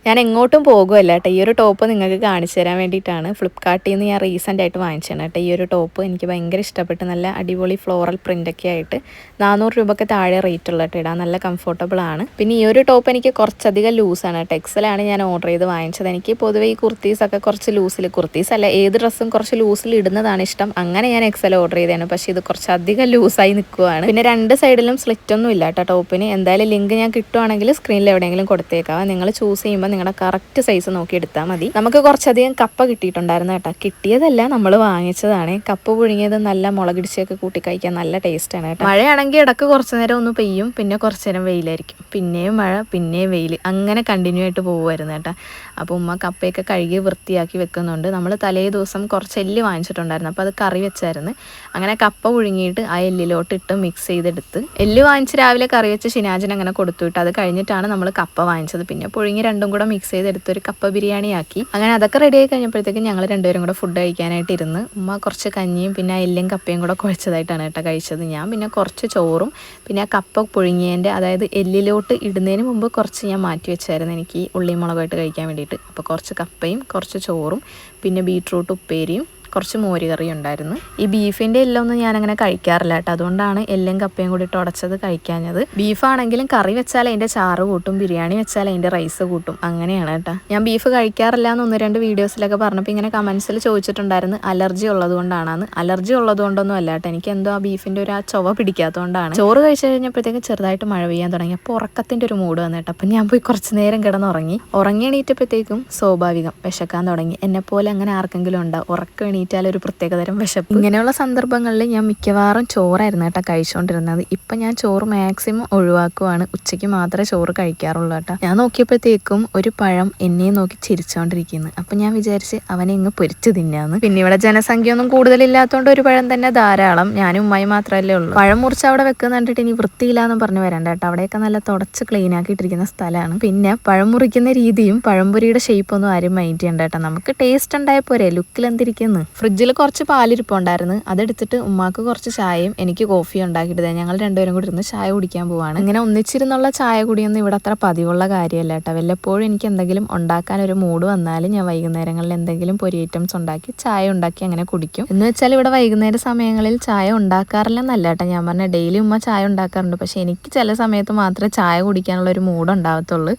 ഞാൻ എങ്ങോട്ടും പോകുമല്ല കേട്ടോ. ഈ ഒരു ടോപ്പ് നിങ്ങൾക്ക് കാണിച്ചു തരാൻ വേണ്ടിയിട്ടാണ്. ഫ്ലിപ്കാർട്ടിൽ നിന്ന് ഞാൻ റീസെൻ്റ് ആയിട്ട് വാങ്ങിച്ചതാണ് കേട്ടോ. ഈ ഒരു ടോപ്പ് എനിക്ക് ഭയങ്കര ഇഷ്ടപ്പെട്ട്, നല്ല അടിപൊളി ഫ്ലോറൽ പ്രിൻ്റൊക്കെ ആയിട്ട് 400 രൂപയ്ക്ക് താഴെ റേറ്റ് ഉള്ള കേട്ടോ. ഇടാൻ നല്ല കംഫർട്ടബിൾ ആണ്. പിന്നെ ഈ ഒരു ടോപ്പ് എനിക്ക് കുറച്ചധികം ലൂസാണ് കേട്ടോ. എക്സലാണ് ഞാൻ ഓർഡർ ചെയ്ത് വാങ്ങിച്ചത്. എനിക്ക് പൊതുവേ ഈ കുർത്തീസൊക്കെ കുറച്ച് ലൂസിൽ, കുർത്തീസ് അല്ല ഏത് ഡ്രസ്സും കുറച്ച് ലൂസിൽ ഇടുന്നതാണ് ഇഷ്ടം. അങ്ങനെ ഞാൻ എക്സൽ ഓർഡർ ചെയ്തതാണ്. പക്ഷേ ഇത് കുറച്ചധികം ലൂസായി നിൽക്കുവാണ്. പിന്നെ രണ്ട് സൈഡിലും സ്ലിറ്റ് ഒന്നും ഇല്ല കേട്ടോ ടോപ്പിന്. എന്തായാലും ലിങ്ക് ഞാൻ കിട്ടുവാണെങ്കിൽ സ്ക്രീനിൽ എവിടെയെങ്കിലും കൊടുത്തേക്കാം. നിങ്ങൾ ചൂസ് ചെയ്യുമ്പോൾ നിങ്ങളുടെ കറക്റ്റ് സൈസ് നോക്കി എടുത്താൽ മതി. നമുക്ക് കുറച്ചധികം കപ്പ കിട്ടിയിട്ടുണ്ടായിരുന്നു കേട്ടോ. കിട്ടിയതല്ല, നമ്മൾ വാങ്ങിച്ചതാണ്. കപ്പ പുഴുങ്ങിയത് നല്ല മുളകിടിച്ചൊക്കെ കൂട്ടി കഴിക്കാൻ നല്ല ടേസ്റ്റാണ് കേട്ടോ. മഴയാണെങ്കിൽ ഇടയ്ക്ക് കുറച്ച് നേരം ഒന്ന് പെയ്യും, പിന്നെ കുറച്ച് നേരം വെയിലായിരിക്കും, പിന്നെയും മഴ, പിന്നെയും വെയിൽ, അങ്ങനെ കണ്ടിന്യൂ ആയിട്ട് പോകുമായിരുന്നു കേട്ടോ. അപ്പോൾ ഉമ്മ കപ്പയൊക്കെ കഴുകി വൃത്തിയാക്കി വെക്കുന്നുണ്ട്. നമ്മൾ തലേ ദിവസം കുറച്ച് എല്ല് വാങ്ങിച്ചിട്ടുണ്ടായിരുന്നു, അപ്പോൾ അത് കറി വെച്ചായിരുന്നു. അങ്ങനെ കപ്പ പുഴുങ്ങിയിട്ട് ആ എല്ലിലോട്ട് ഇട്ട് മിക്സ് ചെയ്തെടുത്ത്, എല്ല് വാങ്ങിച്ച് രാവിലെ കറി വെച്ച് ഷിനാജിന് അങ്ങനെ കൊടുത്തു വിട്ട്. അത് കഴിഞ്ഞിട്ടാണ് നമ്മൾ കപ്പ വാങ്ങിച്ചത്. പിന്നെ പുഴുങ്ങി രണ്ടും കൂടെ മിക്സ് ചെയ്തെടുത്തൊരു കപ്പ ബിരിയാണി ആക്കി. അങ്ങനെ അതൊക്കെ റെഡി ആയി കഴിഞ്ഞപ്പോഴത്തേക്കും ഞങ്ങൾ രണ്ടുപേരും കൂടെ ഫുഡ് കഴിക്കാനായിട്ട് ഇരുന്ന്. ഉമ്മ കുറച്ച് കഞ്ഞിയും പിന്നെ എല്ലും കപ്പയും കൂടെ കുഴച്ചതായിട്ടാണ് കേട്ടോ കഴിച്ചത്. ഞാൻ പിന്നെ കുറച്ച് ചോറും പിന്നെ ആ കപ്പ പുഴുങ്ങിയതിൻ്റെ, അതായത് എല്ലിലോട്ട് ഇടുന്നതിന് മുമ്പ് കുറച്ച് ഞാൻ മാറ്റി വെച്ചായിരുന്നു എനിക്ക് ഉള്ളിയും മുളകായിട്ട് കഴിക്കാൻ വേണ്ടിയിട്ട്. അപ്പോൾ കുറച്ച് കപ്പയും കുറച്ച് ചോറും പിന്നെ ബീട്രൂട്ട് ഉപ്പേരിയും കുറച്ച് മോര് കറി ഉണ്ടായിരുന്നു. ഈ ബീഫിൻ്റെ എല്ലാം ഒന്നും ഞാനങ്ങനെ കഴിക്കാറില്ല കേട്ടോ. അതുകൊണ്ടാണ് എല്ലാം കപ്പയും കൂടി ഇട്ട് ഉടച്ചത് കഴിക്കാഞ്ഞത്. ബീഫാണെങ്കിലും കറി വെച്ചാൽ അതിൻ്റെ ചാറ് കൂട്ടും, ബിരിയാണി വെച്ചാൽ അതിൻ്റെ റൈസ് കൂട്ടും, അങ്ങനെയാണ് കേട്ടോ. ഞാൻ ബീഫ് കഴിക്കാറില്ല എന്ന് 1-2 വീഡിയോസിലൊക്കെ പറഞ്ഞപ്പോൾ ഇങ്ങനെ കമൻസിൽ ചോദിച്ചിട്ടുണ്ടായിരുന്നു അലർജി ഉള്ളത് കൊണ്ടാണെന്ന്. അലർജി ഉള്ളത് കൊണ്ടൊന്നും അല്ല കേട്ടോ. എനിക്ക് എന്തോ ആ ബീഫിൻ്റെ ഒരു ആ ചൊവ പിടിക്കാത്തതുകൊണ്ടാണ്. ചോറ് കഴിച്ചു കഴിഞ്ഞപ്പോഴത്തേക്കും ചെറുതായിട്ട് മഴ പെയ്യാൻ തുടങ്ങി. അപ്പോൾ ഉറക്കത്തിൻ്റെ ഒരു മൂഡ് വന്നു കേട്ടോ. അപ്പം ഞാൻ പോയി കുറച്ച് നേരം കിടന്നുറങ്ങി. എണീറ്റപ്പോഴത്തേക്കും സ്വാഭാവികം വിശക്കാൻ തുടങ്ങി. എന്നെപ്പോലെ അങ്ങനെ ആർക്കെങ്കിലും ഉണ്ടാവും ഉറക്കം ഒരു പ്രത്യേകതരം വിശപ്പ്. ഇങ്ങനെയുള്ള സന്ദർഭങ്ങളിൽ ഞാൻ മിക്കവാറും ചോറായിരുന്നു കേട്ടോ കഴിച്ചുകൊണ്ടിരുന്നത്. ഇപ്പം ഞാൻ ചോറ് മാക്സിമം ഒഴിവാക്കുവാണ്. ഉച്ചയ്ക്ക് മാത്രമേ ചോറ് കഴിക്കാറുള്ളൂ കേട്ടോ. ഞാൻ നോക്കിയപ്പോഴത്തേക്കും ഒരു പഴം എന്നെ നോക്കി ചിരിച്ചോണ്ടിരിക്കുന്നു. അപ്പം ഞാൻ വിചാരിച്ച് അവനെ ഇങ്ങ് പൊരിച്ച് തിന്നാന്ന്. പിന്നെ ഇവിടെ ജനസംഖ്യ ഒന്നും കൂടുതലില്ലാത്തതുകൊണ്ട് ഒരു പഴം തന്നെ ധാരാളം. ഞാനും ഉമ്മായി മാത്രമല്ലേ ഉള്ളൂ. പഴം മുറിച്ച് അവിടെ വെക്കുന്ന കണ്ടിട്ട് ഇനി വൃത്തിയില്ലാന്ന് പറഞ്ഞ് വരണ്ട കേട്ടോ. അവിടെയൊക്കെ നല്ല തുടച്ച് ക്ലീൻ ആക്കിയിട്ടിരിക്കുന്ന സ്ഥലമാണ്. പിന്നെ പഴം മുറിക്കുന്ന രീതിയും പഴംപൊരിയുടെ ഷേപ്പൊന്നും ആരും മൈൻഡ് ചെയ്യണ്ട കേട്ടോ. നമുക്ക് ടേസ്റ്റ് ഉണ്ടായ പോരെ, ലുക്കിൽ എന്തിരിക്കുന്നു. ഫ്രിഡ്ജിൽ കുറച്ച് പാലിരിപ്പുണ്ടായിരുന്നു. അതെടുത്തിട്ട് ഉമ്മാക്ക് കുറച്ച് ചായയും എനിക്ക് കോഫിയും ഉണ്ടാക്കിയിട്ട് ഞങ്ങൾ രണ്ടുപേരും കൂടി ഇരുന്ന് ചായ കുടിക്കാൻ പോവാണ്. ഇങ്ങനെ ഒന്നിച്ചിരുന്നുള്ള ചായ കുടിയൊന്നും ഇവിടെ അത്ര പതിവുള്ള കാര്യമല്ല കേട്ടോ. വല്ലപ്പോഴും എനിക്ക് എന്തെങ്കിലും ഉണ്ടാക്കാൻ ഒരു മൂഡ് വന്നാലും ഞാൻ വൈകുന്നേരങ്ങളിൽ എന്തെങ്കിലും പൊരി ഐറ്റംസ് ഉണ്ടാക്കി ചായ ഉണ്ടാക്കി അങ്ങനെ കുടിക്കും. എന്ന് വെച്ചാൽ ഇവിടെ വൈകുന്നേര സമയങ്ങളിൽ ചായ ഉണ്ടാക്കാറില്ലെന്നല്ല കേട്ടോ. ഞാൻ പറഞ്ഞ ഡെയിലി ഉമ്മ ചായ ഉണ്ടാക്കാറുണ്ട്. പക്ഷെ എനിക്ക് ചില സമയത്ത് മാത്രമേ ചായ കുടിക്കാനുള്ള ഒരു മൂഡ് ഉണ്ടാവത്തുള്ളൂ.